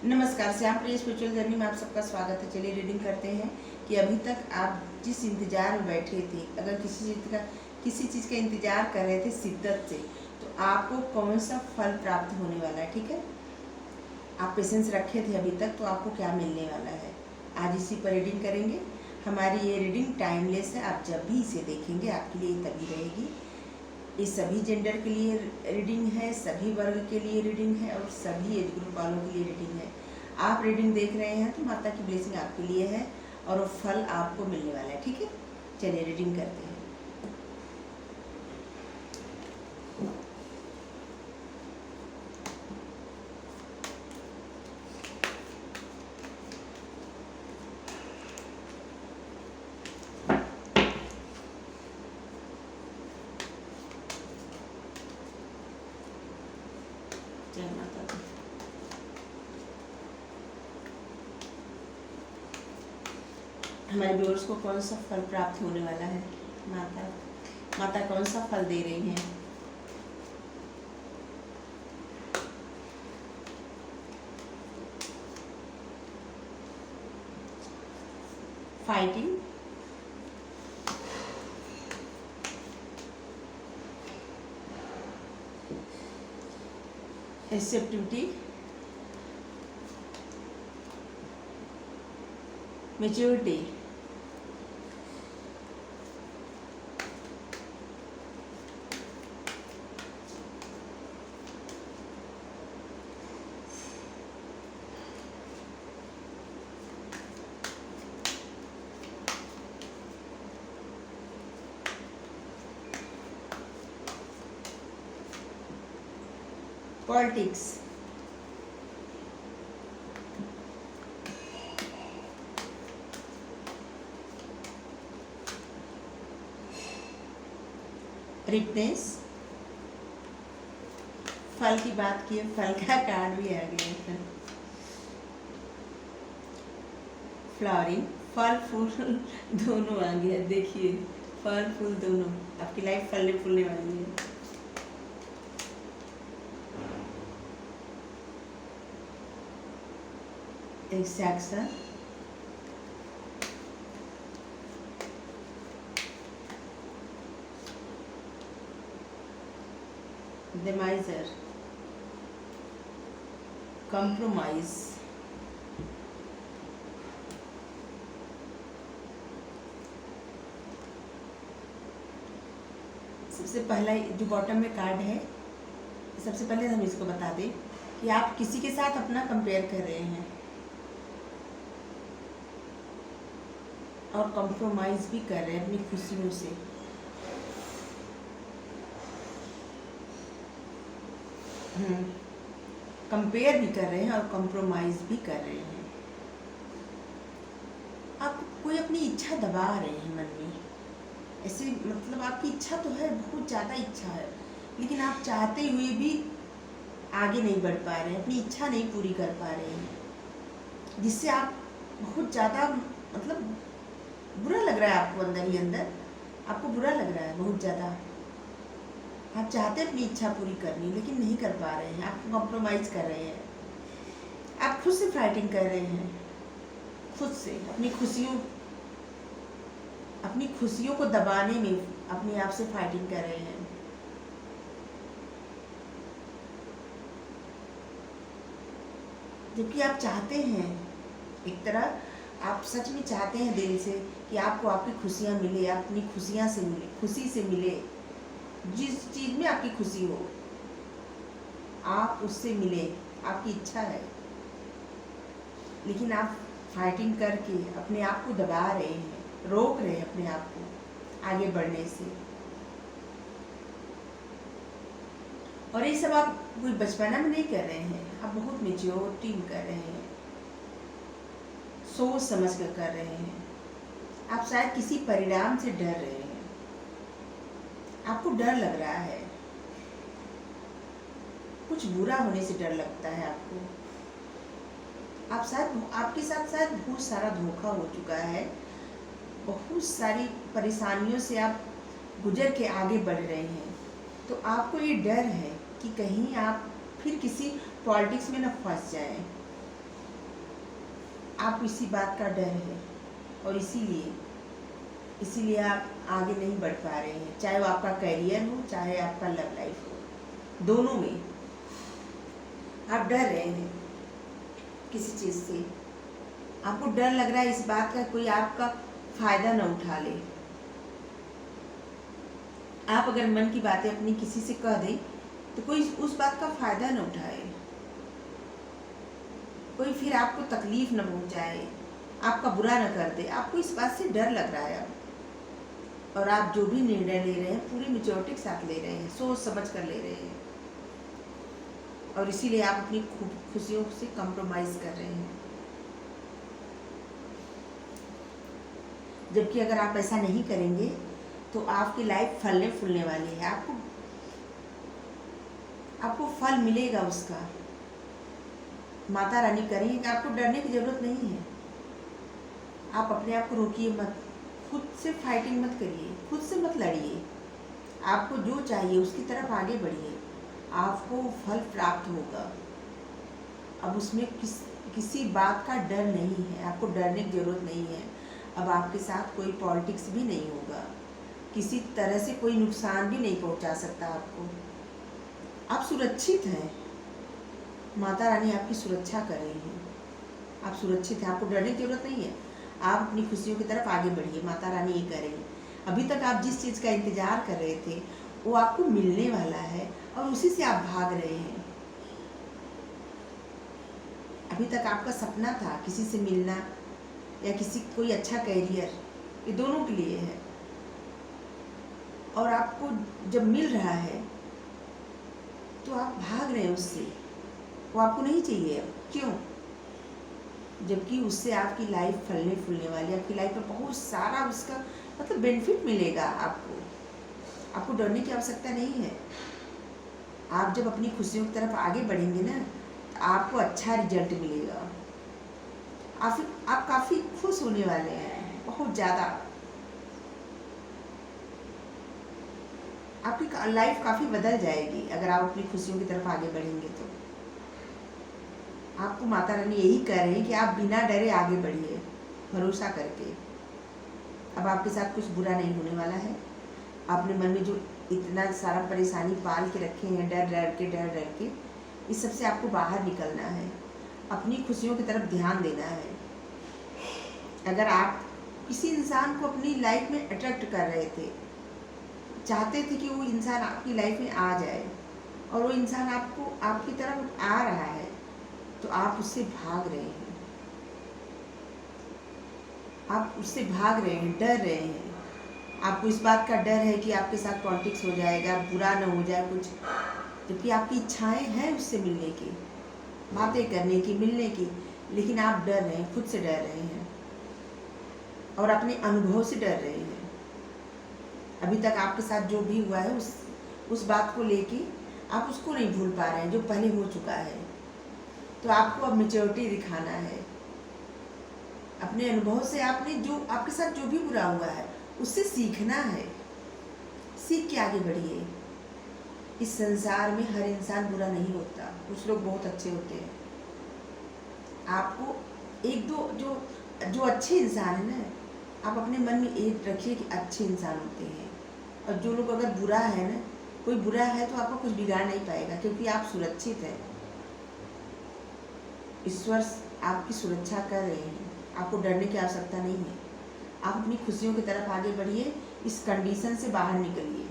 नमस्कार, श्याम प्रिय spiritual journey में आप सबका स्वागत है। चलिए रीडिंग करते हैं कि अभी तक आप जिस इंतज़ार में बैठे थे, अगर किसी चीज़ का इंतज़ार कर रहे थे शिद्दत से, तो आपको कौन सा फल प्राप्त होने वाला है। ठीक है, आप पेशेंस रखे थे अभी तक, तो आपको क्या मिलने वाला है आज इसी पर रीडिंग करेंगे। हमारी ये रीडिंग टाइमलेस है, आप जब भी इसे देखेंगे आपके लिए तभी रहेगी। ये सभी जेंडर के लिए रीडिंग है, सभी वर्ग के लिए रीडिंग है और सभी एज ग्रुप वालों के लिए रीडिंग है। आप रीडिंग देख रहे हैं तो माता की ब्लेसिंग आपके लिए है और वो फल आपको मिलने वाला है। ठीक है, चलिए रीडिंग करते हैं। जय माता दी। हमारे व्यूअर्स को कौन सा फल प्राप्त होने वाला है। माता कौन सा फल दे रही हैं। फाइटिंग, एक्सेप्टिविटी, मैच्योरिटी, पॉलिटिक्स, रिटनेस। फल की बात की, फल का कार्ड भी आ गया है। फ्लावरिंग, फल फूल दोनों आ गया। देखिए, फल फूल दोनों, आपकी लाइफ फलने फूलने वाली है। एक्सैक्शन, डिमाइजर, कंप्रोमाइज, सबसे पहला जो बॉटम में कार्ड है, सबसे पहले हम इसको बता दें कि आप किसी के साथ अपना कंपेयर कर रहे हैं और कंप्रोमाइज भी कर रहे हैं अपनी खुशियों से। कंपेयर भी कर रहे हैं और कंप्रोमाइज भी कर रहे हैं। आप कोई अपनी इच्छा दबा रहे हैं मन में, ऐसे मतलब आपकी इच्छा तो है, बहुत ज़्यादा इच्छा है, लेकिन आप चाहते हुए भी आगे नहीं बढ़ पा रहे हैं, अपनी इच्छा नहीं पूरी कर पा रहे हैं, जिससे आप बहुत ज़्यादा मतलब बुरा लग रहा है आपको, अंदर ही अंदर आपको बुरा लग रहा है बहुत ज़्यादा। आप चाहते हैं अपनी इच्छा पूरी करनी, लेकिन नहीं कर पा रहे हैं, आप कॉम्प्रोमाइज़ कर रहे हैं, आप खुद से फाइटिंग कर रहे हैं, खुद से अपनी खुशियों को दबाने में अपने आप से फाइटिंग कर रहे हैं। जबकि आप चाहते हैं, एक तरह आप सच में चाहते हैं दिल से कि आपको आपकी खुशियाँ मिले, आप अपनी खुशियाँ से मिले, खुशी से मिले, जिस चीज़ में आपकी खुशी हो आप उससे मिले, आपकी इच्छा है, लेकिन आप फाइटिंग करके अपने आप को दबा रहे हैं, रोक रहे हैं अपने आप को आगे बढ़ने से। और ये सब आप कोई बचपना में नहीं कर रहे हैं, आप बहुत मेच्योरिटी में कर रहे हैं, सोच समझ कर रहे हैं। आप शायद किसी परिणाम से डर रहे हैं, आपको डर लग रहा है, कुछ बुरा होने से डर लगता है आपको। आप शायद आपके साथ शायद बहुत सारा धोखा हो चुका है, बहुत सारी परेशानियों से आप गुजर के आगे बढ़ रहे हैं, तो आपको ये डर है कि कहीं आप फिर किसी पॉलिटिक्स में न फंस जाएं, आप इसी बात का डर है और इसीलिए आप आगे नहीं बढ़ पा रहे हैं, चाहे वो आपका करियर हो चाहे आपका लव लाइफ हो, दोनों में आप डर रहे हैं किसी चीज़ से। आपको डर लग रहा है इस बात का कोई आपका फायदा न उठा ले। आप अगर मन की बातें अपनी किसी से कह दें तो कोई उस बात का फायदा न उठाए, कोई फिर आपको तकलीफ न पहुंचाए, आपका बुरा न कर दे। आपको इस बात से डर लग रहा है अब, और आप जो भी निर्णय ले रहे हैं पूरी मैच्योरिटी के साथ ले रहे हैं, सोच समझ कर ले रहे हैं, और इसीलिए आप अपनी खुशियों से कंप्रोमाइज कर रहे हैं। जबकि अगर आप ऐसा नहीं करेंगे तो आपकी लाइफ फलने फूलने वाली है, आपको फल मिलेगा उसका। माता रानी करेंगे कि आपको डरने की जरूरत नहीं है। आप अपने आप को रोकिए मत, खुद से फाइटिंग मत करिए, खुद से मत लड़िए। आपको जो चाहिए उसकी तरफ आगे बढ़िए, आपको फल प्राप्त होगा। अब उसमें किसी बात का डर नहीं है, आपको डरने की जरूरत नहीं है। अब आपके साथ कोई पॉलिटिक्स भी नहीं होगा, किसी तरह से कोई नुकसान भी नहीं पहुंचा सकता आपको। आप सुरक्षित हैं, माता रानी आपकी सुरक्षा कर रही हैं, आप सुरक्षित हैं, आपको डरने की जरूरत नहीं है। आप अपनी खुशियों की तरफ आगे बढ़िए, माता रानी ये कर रही है। अभी तक आप जिस चीज़ का इंतजार कर रहे थे वो आपको मिलने वाला है और उसी से आप भाग रहे हैं। अभी तक आपका सपना था किसी से मिलना या कोई अच्छा कैरियर, ये दोनों के लिए है, और आपको जब मिल रहा है तो आप भाग रहे हैं उससे, वो आपको नहीं चाहिए। क्यों? जबकि उससे आपकी लाइफ फलने फूलने वाली है, आपकी लाइफ में बहुत सारा उसका मतलब बेनिफिट मिलेगा। आपको डरने की आवश्यकता नहीं है। आप जब अपनी खुशियों की तरफ आगे बढ़ेंगे ना तो आपको अच्छा रिजल्ट मिलेगा। आप काफ़ी खुश होने वाले हैं, बहुत ज़्यादा। आपकी लाइफ काफ़ी बदल जाएगी अगर आप अपनी खुशियों की तरफ आगे बढ़ेंगे तो। आपको माता रानी यही कह रही है कि आप बिना डरे आगे बढ़िए, भरोसा करके। अब आपके साथ कुछ बुरा नहीं होने वाला है। आपने मन में जो इतना सारा परेशानी पाल के रखे हैं, डर डर के, इस सब से आपको बाहर निकलना है, अपनी खुशियों की तरफ ध्यान देना है। अगर आप किसी इंसान को अपनी लाइफ में अट्रैक्ट कर रहे थे, चाहते थे कि वो इंसान आपकी लाइफ में आ जाए, और वो इंसान आपकी तरफ आ रहा है, तो आप उससे भाग रहे हैं, डर रहे हैं। आपको इस बात का डर है कि आपके साथ पॉलिटिक्स हो जाएगा, बुरा न हो जाए कुछ, जबकि आपकी इच्छाएं हैं उससे मिलने की, बातें करने की, मिलने की, लेकिन आप डर रहे हैं, खुद से डर रहे हैं और अपने अनुभव से डर रहे हैं। अभी तक आपके साथ जो भी हुआ है उस बात को लेके आप उसको नहीं भूल पा रहे हैं जो पहले हो चुका है। तो आपको अब मैच्योरिटी दिखाना है अपने अनुभव से। आपके साथ जो भी बुरा हुआ है उससे सीखना है, सीख के आगे बढ़िए। इस संसार में हर इंसान बुरा नहीं होता, कुछ लोग बहुत अच्छे होते हैं। आपको एक दो जो अच्छे इंसान है ना, आप अपने मन में एक रखिए कि अच्छे इंसान होते हैं, और जो लोग अगर बुरा है ना, कोई बुरा है तो आपको कुछ बिगाड़ नहीं पाएगा, क्योंकि आप सुरक्षित हैं। ईश्वर आपकी सुरक्षा कर रहे हैं, आपको डरने की आवश्यकता नहीं है। आप अपनी खुशियों की तरफ आगे बढ़िए, इस कंडीशन से बाहर निकलिए।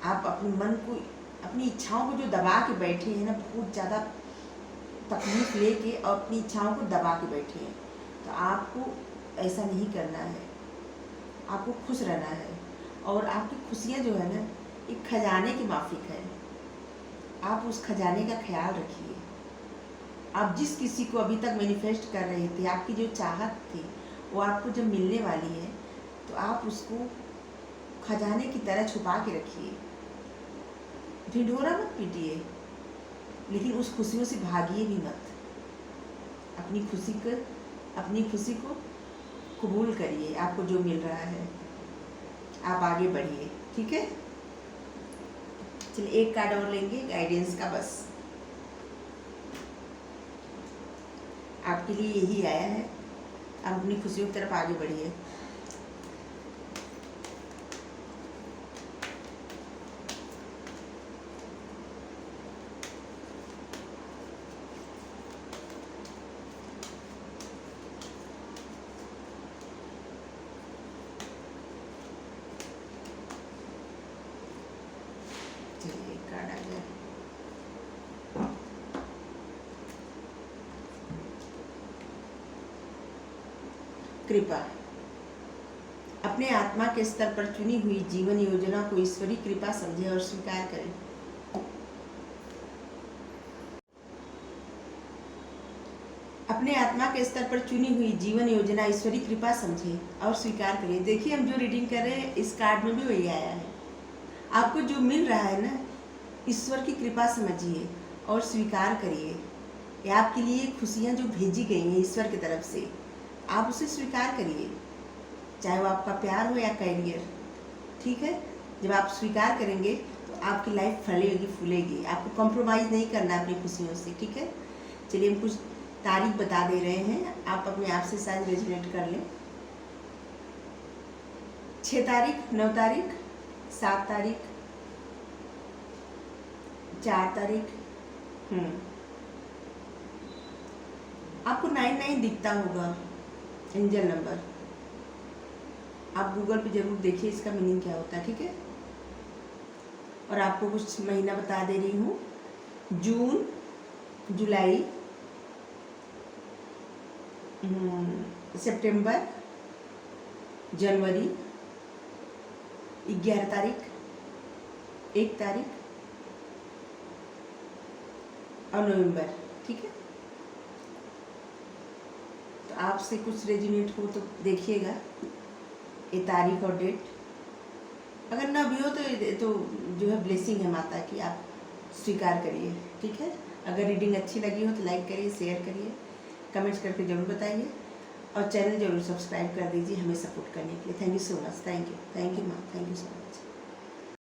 आप अपने मन को, अपनी इच्छाओं को जो दबा के बैठे हैं ना, बहुत ज़्यादा तकलीफ लेके और अपनी इच्छाओं को दबा के बैठे हैं, तो आपको ऐसा नहीं करना है। आपको खुश रहना है, और आपकी खुशियाँ जो है ना, एक खजाने की माफिक है। आप उस खजाने का ख्याल रखिए। आप जिस किसी को अभी तक मैनिफेस्ट कर रहे थे, आपकी जो चाहत थी वो आपको जब मिलने वाली है, तो आप उसको खजाने की तरह छुपा के रखिए। ढिंढोरा मत पीटिए, लेकिन उस खुशियों से भागिए भी मत। अपनी खुशी को कबूल करिए। आपको जो मिल रहा है आप आगे बढ़िए, ठीक है। चलिए एक कार्ड और लेंगे गाइडेंस का, बस। आपके लिए यही आया है। आप अपनी खुशियों की तरफ आगे बढ़िए। चलिए कार्ड आ गया। कृपा। अपने आत्मा के स्तर पर चुनी हुई जीवन योजना को ईश्वरीय कृपा समझें और स्वीकार करें। अपने आत्मा के स्तर पर चुनी हुई जीवन योजना ईश्वरीय कृपा समझें और स्वीकार करें। देखिए हम जो रीडिंग कर रहे हैं इस कार्ड में भी वही आया है। आपको जो मिल रहा है ना, ईश्वर की कृपा समझिए और स्वीकार करिए। ये आपके लिए खुशियाँ जो भेजी गई हैं ईश्वर की तरफ से, आप उसे स्वीकार करिए, चाहे वो आपका प्यार हो या करियर। ठीक है, जब आप स्वीकार करेंगे तो आपकी लाइफ फलेगी फूलेगी। आपको कॉम्प्रोमाइज़ नहीं करना अपनी खुशियों से। ठीक है, चलिए हम कुछ तारीख बता दे रहे हैं, आप अपने आप से शायद रेजोनेट कर लें। 6 तारीख, 9 तारीख, 7 तारीख, 4 तारीख। आपको 99 दिखता होगा एंजल नंबर। आप गूगल पे जरूर देखिए इसका मीनिंग क्या होता है। ठीक है, और आपको कुछ महीना बता दे रही हूँ। जून, जुलाई, सितंबर, जनवरी, 11 तारीख, 1 तारीख और नवंबर। ठीक है, तो आपसे कुछ रेजिनेट हो तो देखिएगा ये तारीख और डेट। अगर ना भी हो तो जो है ब्लेसिंग है माता की, आप स्वीकार करिए। ठीक है, अगर रीडिंग अच्छी लगी हो तो लाइक करिए, शेयर करिए, कमेंट्स करके ज़रूर बताइए और चैनल जरूर सब्सक्राइब कर दीजिए हमें सपोर्ट करने के लिए। Thank you so much. Thank you माँ, थैंक यू सो मच।